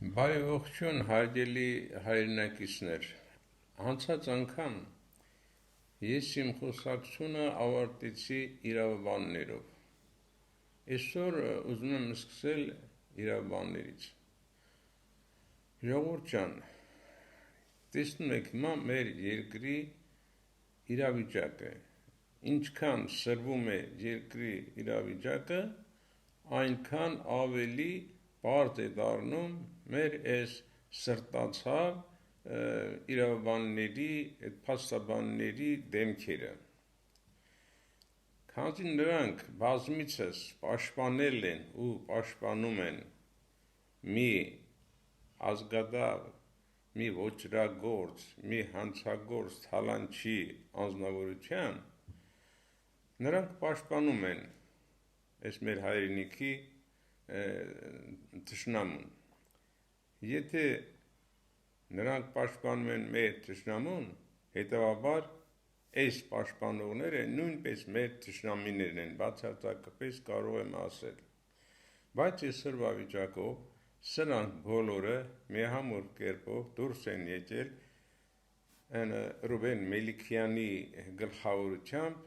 Բարեողջույն հարգելի հայրենակիցներ, անցած անգամ ես իմ խոսակցությունը ավարտեցի իրավաբաններով, այսօր ուզում եմ սկսել իրավաբաններից։ Ժողովուրդ ջան, տեսնում եք հիմա մեր երկրի իրավիճակը, ինչքան սրվում է երկրի իրավիճակը, այնքան ավելի պարզ է դառնում մեր այս սրտացավ իրավաբանների, փաստաբանների դեմքերը։ Քանզի նրանք բազմիցս պաշտպանել են ու պաշտպանում են մի ազգադար, մի ոճրագործ, մի հանցագործ թալանչի անձնավորության, նրանք պաշտպանում են այս մեր հայրենիքի թշնամուն։ Եթե նրանք պաշտպանում են մեր թշնամուն, հետևաբար այս պաշտպանողները նույնպես մեր թշնամիներն են, բացարձակապես կարող եմ ասել։ Բայց այսօրվա վիճակով սրանք բոլորը միահամուռ կերպով դուրս են եկել Ռուբեն Մելիքյանի գլխավորությամբ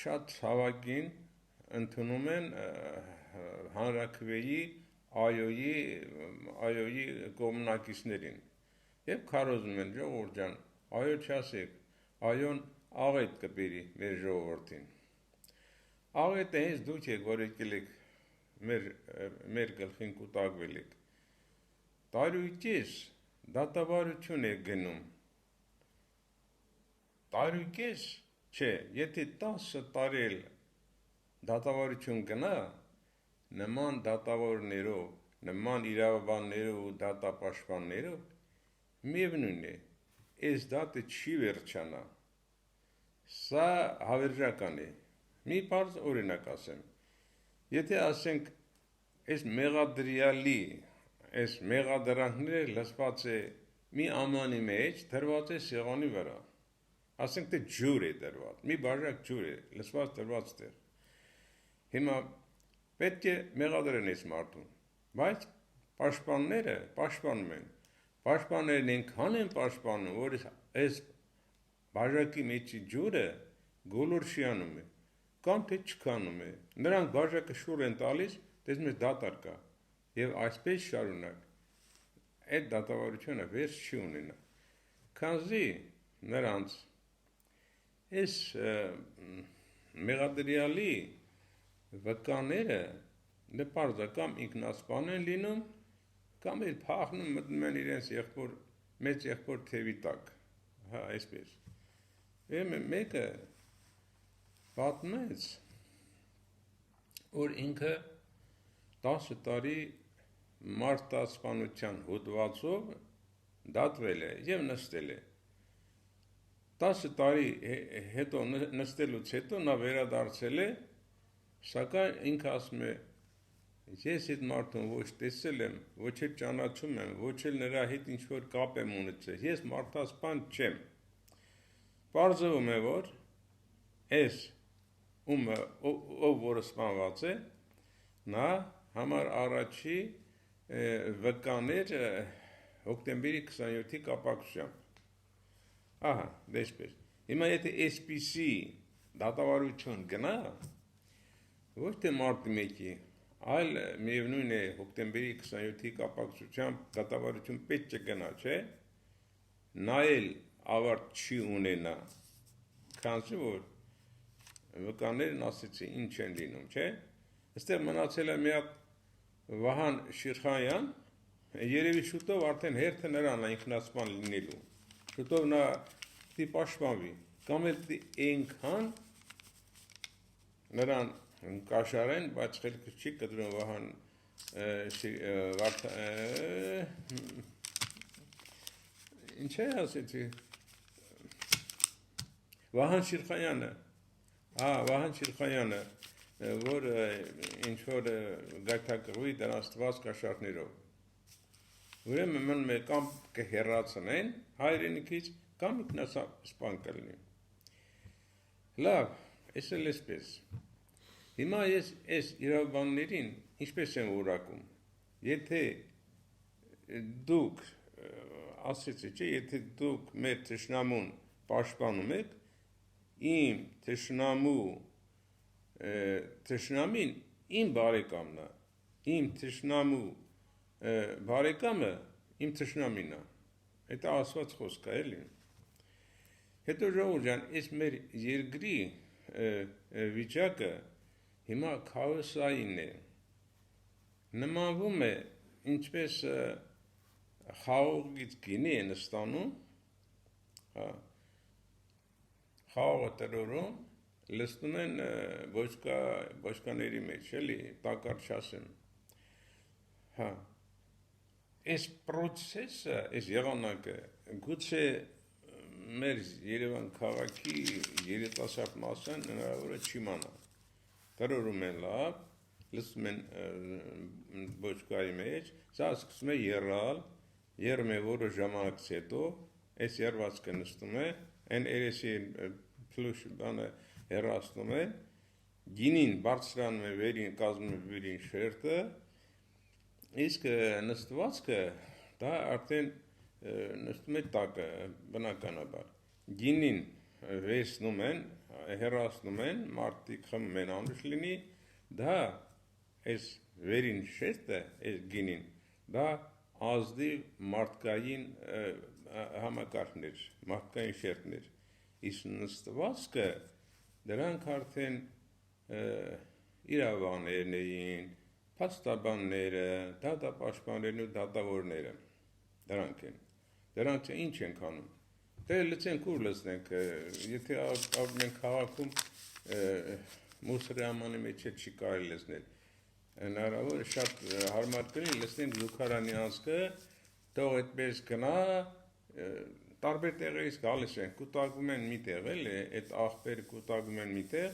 շատ ցավագին ընդունում են հանրաքվեի այոյի կողմնակիցներին եւ քարոզում են ժողովուրդ ջան, այո չասեք, այոն աղետ կբերի մեր ժողովրդին։ Աղետը հենց դուք եք, որ եկել եք մեր գլխին կուտակվել եք։ Տարուկես դատավարություն է գնում։ Տարուկես չէ, եթե 10 տարի դատավարություն գնա, նման դատավորներով, նման իրավաբաններով ու դատապաշտպաններով, միևնույն է, այս դատը չի վերջանա։ Սա հավերժական է։ Մի պարզ օրինակ ասեմ։ Եթե ասենք, այս մեղադրյալի, այս մեղադրանքները լսված է մի ամանի մեջ, դրված է սեղանի վրա։ Ասենք թե ջուր է դրված, մի բաժակ ջուր է, լսված դրված տեղ։ Հիմա պետք է մեղադրեն այս մարդուն, բայց պաշտպանները պաշտպանում են։ Պաշտպաններն այնքան են պաշտպանում, որ այս բաժակի մեջի ջուրը գոլորշիանում է, կամ թե չքանում է։ Նրանք բաժակը շուռ են տալիս, տեսնում ես դատար կա, եւ այսպես շարունակ։ Այդ դատավարությունը վերջ չի ունենա։ Քանզի նրանց այս մեղադրյալի վկաները նպարզա կամ ինքնասպան են լինում, կամ էլ փախնում մտնում են իրենց մեծ եղբոր թևի տակ, հա, այսպես։ Մեկը պատմեց, որ ինքը 10 տարի մարտահրավերության հոդվածով դատվել է եւ նստել է։ 10 տարի հետո նստելուց հետո նա վերադարձել է, սակայն ինքը ասում է, ես այդ մարդուն ոչ տեսել եմ, ոչ էլ ճանաչում եմ, ոչ էլ նրա հետ ինչ-որ կապ եմ ունեցել, ես մարտահրավեր չեմ։ Պարզվում է, որ այս ով որ սպանված է, նա համար առաջի վկան էր հոկտեմբերի 27-ի կապակցությամբ։ Ահա, դեսպես։ Հիմա եթե այսպիսի դատավարություն գնա, ոչ թե մարտի 1-ի, այլ միևնույն է հոկտեմբերի 27-ի կապակցությամբ դատավարություն պետք է գնա, չէ՞։ Նա էլ ավարտ չի ունենա, քանզի որ վկաներն ասեցի ինչ են լինում, չէ՞։ Այստեղ մնացել է մի հատ Վահան Շիրխանյան, երևի շուտով արդեն հերթը նրան է ինքնասպան լինելու։ Շուտով նա պիտի պաշտպանվի, կամ էլ պիտի այնքան նրան կաշառեն, բայց խելքը չի կտրում Վահան ինչ է ասեցի Վահան Շիրխանյանը, Վահան Շիրխանյանը, որ ինչ-որ գայթակղվի դրանց տված կաշառներով։ Ուրեմն մնում է կամ կհեռացնեն հայրենիքից, կամ ինքնասպան կլինի։ Լավ, այս էլ էսպես։ Հիմա ես այս իրավաբաններին ինչպես եմ որակում։ Եթե դուք ասեցի, չէ, եթե դուք մեր թշնամուն պաշտպանում եք, իմ թշնամին իմ բարեկամն է, իմ թշնամու բարեկամը իմ թշնամին է, դա ասված խոսք է, էլի։ Հետո ժողովուրդ ջան, այս մեր երկրի վիճակը հիմա քաոսային է, նմանվում է ինչպես խաղողից գինի են ստանում, խաղողը տրորում, լցնում են բոչկաների մեջ, էլի, տակար չասեմ։ Այս պրոցեսը, այս եղանակը, գուցե մեր Երևան քաղաքի երիտասարդ մասն հնարավոր է չիմանա։ Տրորում են լավ, լցնում են բոչկայի մեջ, սա սկսում է եռալ, եռում է որոշ ժամանակից հետո, այս եռվածքը նստում է, այն երեսի փլուշ բանը հեռացնում է, գինին բարձրանում է վերին, կազմում է վերին շերտը, իսկ նստվածքը դա արդեն նստում է տակը բնականաբար։ Գինին վերցնում են, հեռացնում են, մարդիկ խմում են անուշ լինի, դա այս վերին շերտը, այս գինին, դա ազնիվ մարդկային համակարգներ, մարդկային շերտներ, իսկ նստվածքը դրանք արդեն իրավաբաններն էին, փաստաբանները, դատապաշտպաններն ու դատավորները, դրանք են, դրանք ինչ ենք անում, դե լցենք ուր լցնենք, եթե մենք քաղաքում մուսրամանի մեջ չի կարելի լցնել, հնարավոր շատ հարմար կլինի լցնենք զուգարանի անցքը, թող այդպես գնա, տարբեր տեղերից գալիս են, կուտակում են մի տեղ, էլի, այդ աղբերը կուտակում են մի տեղ,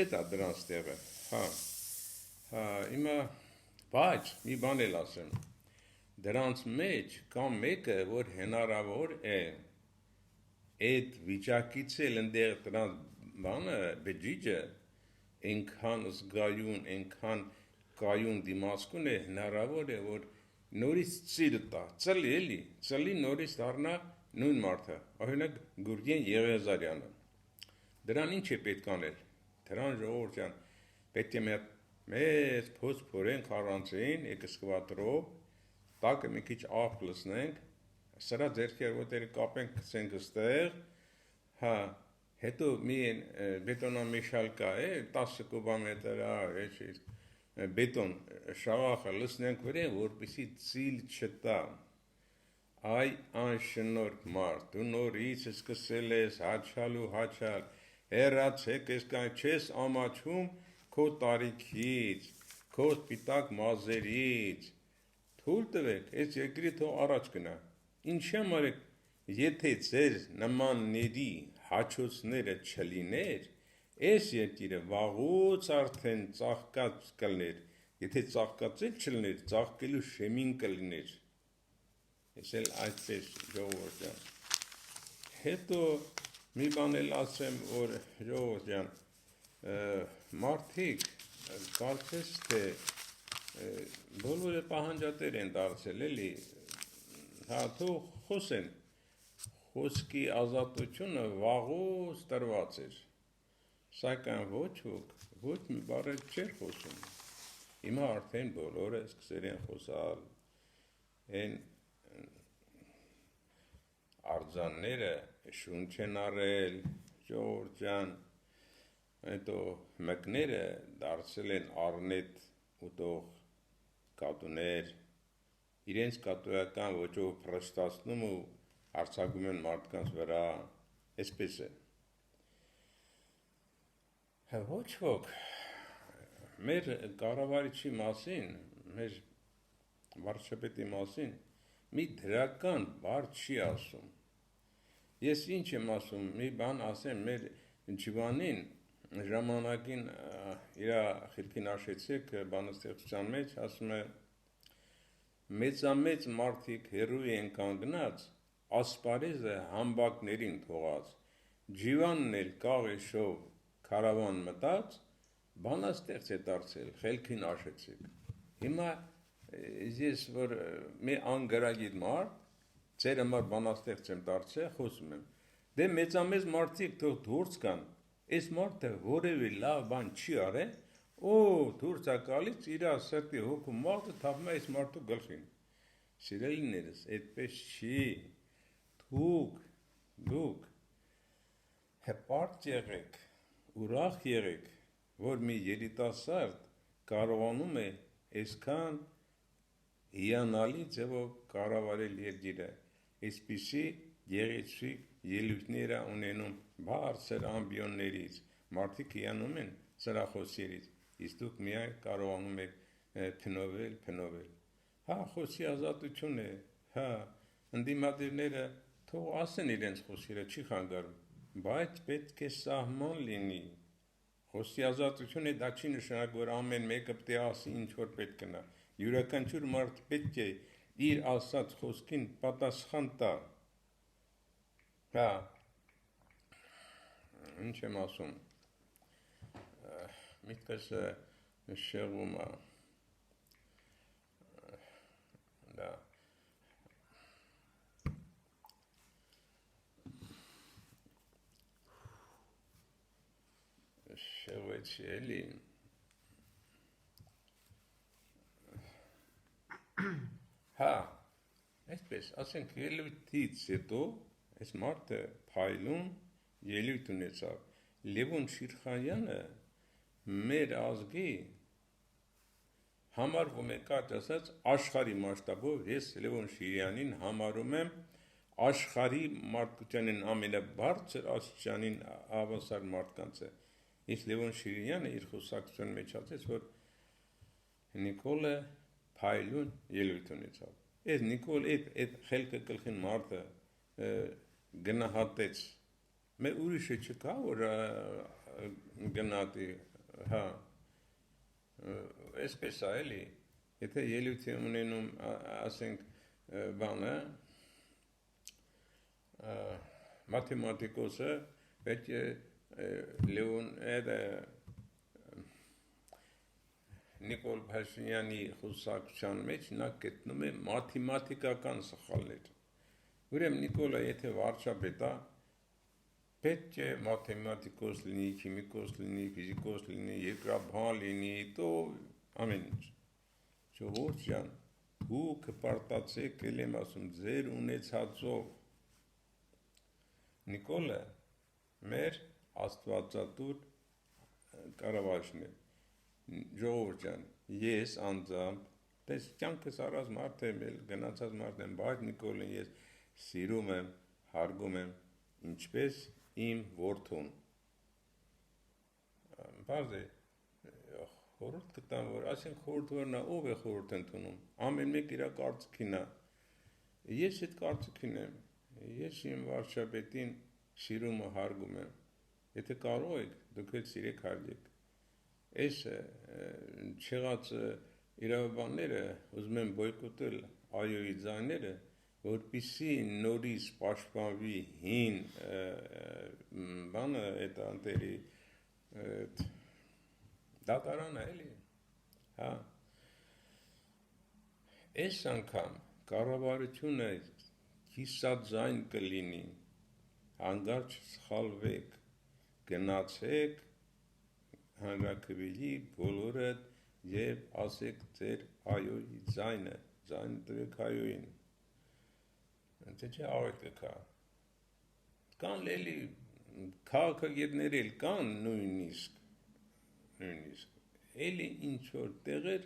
այդ է դրանց տեղը, հիմա, բայց մի բան էլ ասեմ, դրանց մեջ կա մեկը, որ հնարավոր է այդ վիճակից էլ ընդեղ դրանց բանը, բջիջը, այնքան զգայուն, այնքան կայուն դիմացկուն է, հնարավոր է, որ նորից ծիլ տա, ծլի էլի, ծլի նորից դառնա նույն մարդը, օրինակ Գուրգեն Եղիազարյանը, դրան ինչ է պետք անել, դրան ժողովուրդ ջան, պետք է մեծ փոս փորենք առանցին, էքսկավատորով, տակը մի քիչ աղբ լցնենք, սրա ձեռքերը ոտերը կապենք, գցենք ստեղ, հետո մի բետոնամեշալ կա, 10 կուբամետր, բետոն շաղախը լցնենք վրան, որպեսզի ծիլ չտա, այ անշնորհք մարդ, դու նորից սկսել ես հաչալ, հեռացեք, չես ամաչում քո տարիքից, քո սպիտակ մազերից, թույլ տվեք, այս երկրի թող առաջ գնա, ինչի համար եք, եթե ձեր նմանների հաչոցները չլիներ, այս երկիրը վաղուց արդեն ծաղկած կլներ, եթե ծաղկած էլ չլներ, ծաղկելու շեմին կլներ, ես էլ այդպես ժողովուրդ ջան, հետո մի բան էլ ասեմ, որ ժողովուրդ ջան, մարդիկ կարծես թե բոլորը պահանջատեր են դարձել, էլի, թող խոսեն, խոսքի ազատությունը վաղուց տրված էր, սակայն ոչ ոք, ոչ մի բառ չէր խոսում, հիմա արդեն բոլորը սկսել են խոսալ, են արձանները շունչ են առել, ժողովուրդ ջան, հետո մկները դարձել են առնետ ուտող կատուներ, իրենց կատոյական ոճով փռշտացնում ու արձակում են մարդկանց վրա, այսպես է։ Ոչ ոք մեր կառավարիչի մասին, մեր վարչապետի մասին մի դրական բառ չի ասում։ Ես ինչ եմ ասում, մի բան ասեմ, մեր Ջիվանին ժամանակին իր խելքին աշեցեք բանաստեղծության մեջ, ասում է մեծամեծ մարդիկ հեռու են կանգնած, ասպարեզը համբակներին թողած, Ջիվանն էլ կաղեշով քարավան մտած, բանաստեղծ է դարձել, խելքին աշեցեք։ Հիմա ես որ մի անգրագիր մարդ ձեր համար բանաստեղծ եմ դարձել, խոսում եմ։ Դե մեծամեծ մարդիկ թող դուրս կան, այս մարդը որևէ լավ բան չի արել, դուրս է գալիս իր սրտի հոգու մաղթը թափում է այս մարդու գլխին։ Սիրելիներս, այդպես չի։ Դուք հպարտ եղեք, ուրախ եղեք, որ մի երիտասարդ կարողանում է այսքան հիանալի ձևով կառավարել երկիրը, այսպիսի գեղեցիկ ելույթներ ունենում բարձր ամբիոններից, մարդիկ հիանում են սրա խոսքերից, իսկ դուք միայն կարողանում եք փնովել։ Հա, խոսքի ազատություն է, հա, ընդդիմադիրները թող ասեն իրենց խոսքերը, չի խանգարում, բայց պետք է սահման լինի։ Խոսքի ազատությունը դա չի նշանակում, որ ամեն մեկը պետք է ասի ինչ որ պետք է նա։ Յուրաքանչյուր մարդ պետք է իր ասած խոսքին պատասխան տա։ Հա, ինչ եմ ասում, միտքս շեղվում է, դա, շեղվեցի էլի, հա, այսպես, ասենք ելույթից հետո, այս մարդը փայլուն ելույթ ունեցավ, Լևոն Շիրխանյանը մեր ազգի համարվում է կարճ ասած աշխարհի մասշտաբով, ես Լևոն Շիրյանին համարում եմ աշխարհի մարդկությանն ամենաբարձր աստիճանին հավասար մարդկանց է։ Իսկ Լևոն Շիրյանը իր խոսակցության մեջ ասաց, որ Նիկոլը փայլուն ելույթ ունեցավ։ Այս Նիկոլ այդ խելքը գլխին մարդը գնահատեց։ Մեր ուրիշը չկա, որ գնահատի, հա, այսպես է էլի, եթե ելույթ ունենում, ասենք, բանը, մաթեմատիկոսը, պետք է Լևոն Նիկոլ Փաշինյանի խոսակցության մեջ նա գտնում է մաթեմատիկական սխալներ։ Ուրեմն Նիկոլը եթե վարչապետ է, պետք է մաթեմատիկոս լինի, քիմիկոս լինի, ֆիզիկոս լինի, երկրաբան լինի, то ամեն ինչ։ Ժողովուրդ ջան, դուք հպարտացեք, ել եմ ասում, ձեր ունեցածով։ Նիկոլը մեր աստվածատուր կառավարիչն է։ Ժողովուրդ ջան, ես անձամբ, դες կյանքս առած մարդ եմ, գնացած մարդ եմ, բայց Նիկոլին ես սիրում եմ, հարգում եմ, ինչպես իմ որդուն։ Բարձ է, խորհուրդ կտամ, որ ասենք խորհուրդվորն է, ով է խորհուրդ ընդունում, ամեն մեկ իր կարծիքին է։ Ես այդ կարծիքին եմ, ես իմ վարչապետին սիրում ու հարգում եմ։ Եթե կարող եք, դուք էլ սիրեք, հարգեք։ Այս չեղած իրավաբանները ուզում են բոյկոտել այոյի ձայները, որպեսզի նորից պաշտպանվի հին բանը, այդ անտերի դատարանը էլի, հա։ Այս անգամ կառավարությունը կիսաձայն կլինի, հանկարծ սխալվեք, գնացեք հանրաքվեի բոլորդ եւ ասեք ձեր այոյի ձայնը, ձայն տվեք այոյին։ Թե չէ ավեք կա։ Կան էլի քաղաքագետներ էլ կան նույնիսկ էլի ինչ որ տեղեր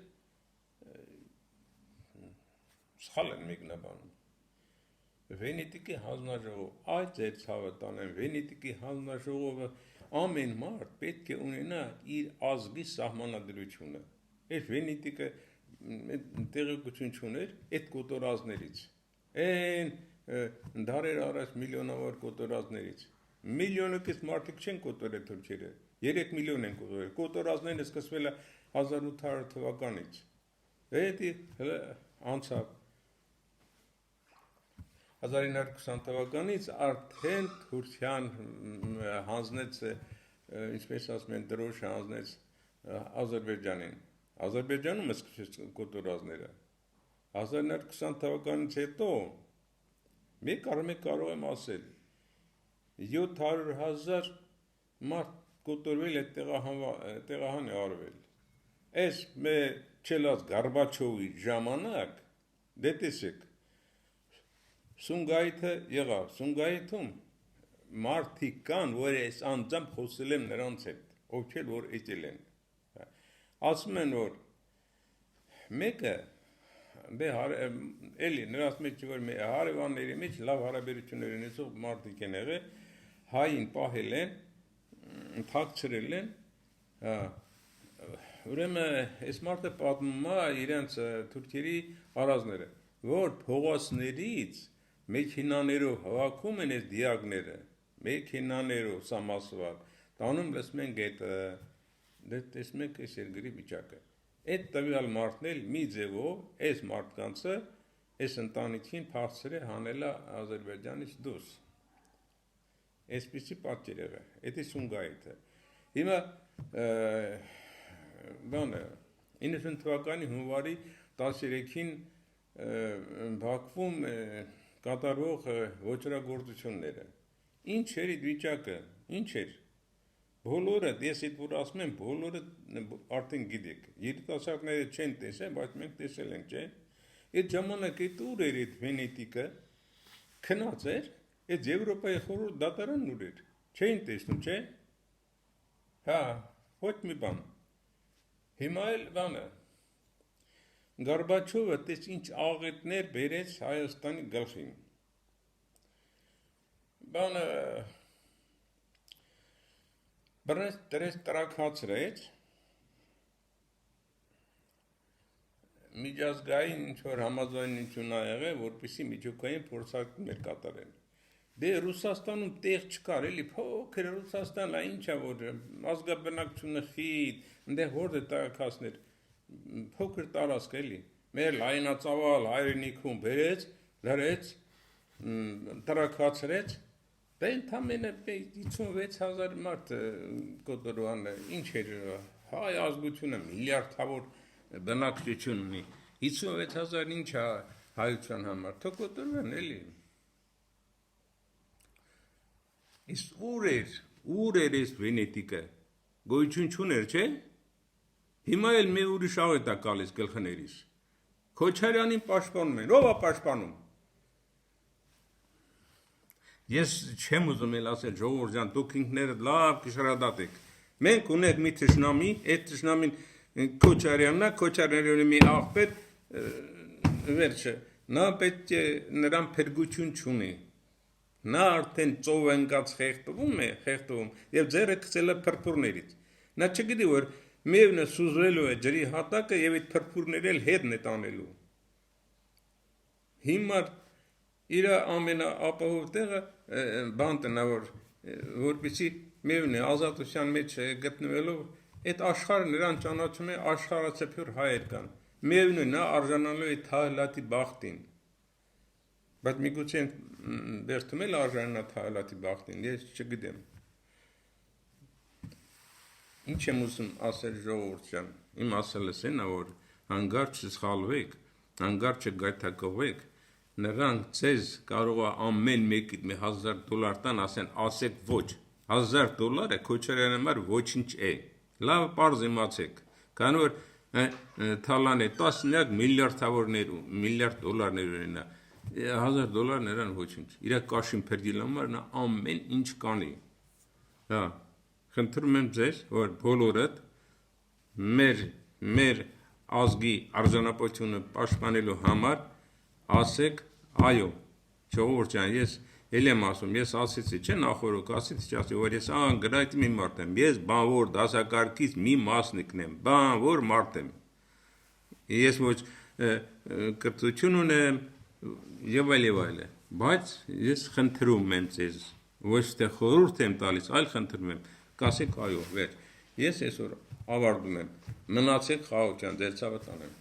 սխալ են մեկնաբանում։ Վենետիկի հանձնաժողով, այդ ձեր ցավը տանեմ, Վենետիկի հանձնաժողովը ամեն մարդ պետք է ունենա իր ազգի սահմանադրությունը։ Այս Վենետիկը տեղեկություն չուներ այդ կոտորածներից։ Այն դարեր առաջ միլիոնավոր կոտորածներից։ Միլիոնից մարդիկ չեն կոտորել թուրքերը, 3 միլիոն են կոտորել։ Կոտորածները սկսվել է 1800 թվականից։ Դա անցավ 1920 թվականից արդեն Թուրքիան հանձնեց, ինչպես ասում են, դրոշը հանձնեց Ադրբեջանին։ Ադրբեջանում սկսեց կոտորածները։ 1920 թվականից հետո մեկ կարող եմ ասել 700,000 մարդ կոտորվել է տեղահան է արվել։ Այս մեր չելած Գորբաչովի ժամանակ դե տեսեք Սումգայիթը եղավ, Սումգայիթում մարդիկ կան, որ այս անձամբ խոսել եմ նրանց հետ, ովքեր որ եկել են։ Ասում են, որ մեկը էլի նրանց մեջ որ հարևանների մեջ լավ հարաբերություններ ունեցող մարդիկ են եղել, հային պահել են, թաքցրել են, ուրեմն այս մարդը պատմում է իրենց թուրքերի արազները, որ փողոցներից մեքենաներով հավաքում են այս դիակները, մեքենաներով սամասվար, տանում լսում են գետը, դե տեսնում եք այս երկրի վիճակը։ Այդ տվյալ մարդն էլ մի ձևով այս մարդկանցը այս ընտանիքին փախցրել է հանելա Ադրբեջանից դուրս։ Այսպիսի պատկեր եղավ, դա Սումգայիթը։ Հիմա բանը 90 թվականի հունվարի 13-ին Բաքվում կատարվող ոչրագործությունները։ Ինչ էր այդ վիճակը, ինչ էր։ Բոլորը, ես այդ որ ասում եմ, բոլորը արդեն գիտեք, երիտասարդները չեն տեսել, բայց մենք տեսել ենք, չէ՞։ Այդ ժամանակ այդ ուր էր այդ Վենետիկը, քնած էր, այդ Եվրոպայի խորհուրդ դատարանն ուր էր, չէին տեսնում, չէ՞։ Հա, ոչ մի բան։ Հիմա էլ բանը Գորբաչովը տես ինչ աղետներ բերեց Հայաստանի գլխին։ Բանը բրես տրակացրեց միջազգային ինչ-որ համաձայնություն ա եղել, որպեսզի միջուկային փորձարկումներ կատարեն։ Դե Ռուսաստանում տեղ չկար, էլի փոքր Ռուսաստանն է, ինչ է որ ազգաբնակչությունը խիտ, այնտեղ որտե տարածքներ, փոքր տարածք էլի։ Մեր լայնածավալ հայրենիքում բերեց, դրեց, տրակացրեց, դա ընդամենը 56,000 մարդ կոտորվան, ինչ էր, հայ ազգությունը միլիարդավոր բնակչություն ունի, 56,000 ինչ է հայության համար, թող կոտորվեն էլի։ Իսկ ուր էր այս Վենետիկը, գոյություն չուներ, չէ՞։ Հիմա էլ մի ուրիշ աղետ է գալիս գլխներիս։ Քոչարյանին պաշտպանում են, ո՞վ է պաշտպանում։ Ես չեմ ուզում էլ ասել, ժողովուրդ ջան, դուք ինքներդ լավ կշռադատեք։ Մենք ունենք մի թշնամի, այդ թշնամին Քոչարյանն է, Քոչարյանի մի աղբեր, վերջը, նա պետք է նրան փրկություն չունի։ Նա արդեն ծով ընկած խեղդվում եւ ձեռը գցել է փրփուրներից։ Նա չգիտի որ միևնույն սուզվելու է ջրի հատակը եւ այդ փրփուրները էլ հետն է տանելու։ Հիմա իր ամենաապահով տեղը բան տնա որպեսզի միևնույն ազատության մեջ գտնվելով այդ աշխարհը նրան ճանաչում է աշխարհացեփյուր հայեր կան։ Միևնույն նա արժանալու է Թահլատի բախտին։ Բայց միգուցե վերջում էլ արժանանա Թահլատի բախտին, ես չգիտեմ։ Ինչ եմ ուզում ասել ժողովուրդ ջան, իմ ասելս այն է, որ հանգարց չսխալվեք, հանգարց չգայթակղվեք, նրանք ձեզ կարող է ամեն մեկիդ $1,000 տան ասեք ոչ, $1,000 Քոչարյանի համար ոչինչ է, լավ պարզ իմացեք, քանի որ Թալանը տասնյակ միլիարդ դոլարներ ունենա, $1,000 նրան ոչինչ, իր կաշին փրկելու համար նա ամեն ինչ կանի, հա, խնդրում եմ ձեզ, որ բոլորդ մեր ազգի արժանապատվությունը պաշտպանելու համար ասեք այո, ժողովուրդ ջան, ես էլ եմ ասում, ես ասեցի, չէ նախորդ ասեցի, ասեցի, որ ես անգրայտ մի մարդ եմ, ես բանվոր դասակարգից մի մասնիկն եմ, բանվոր մարդ եմ, ես ոչ կրթություն ունեմ եւ այլ, բայց ես խնդրում եմ ձեզ, ոչ թե խորհուրդ եմ տալիս, այլ խնդրում եմ, կասեք այո, վեր, ես այսօր ավարտում եմ, մնացեք խաղաղության, ձեր ցավը տանեմ։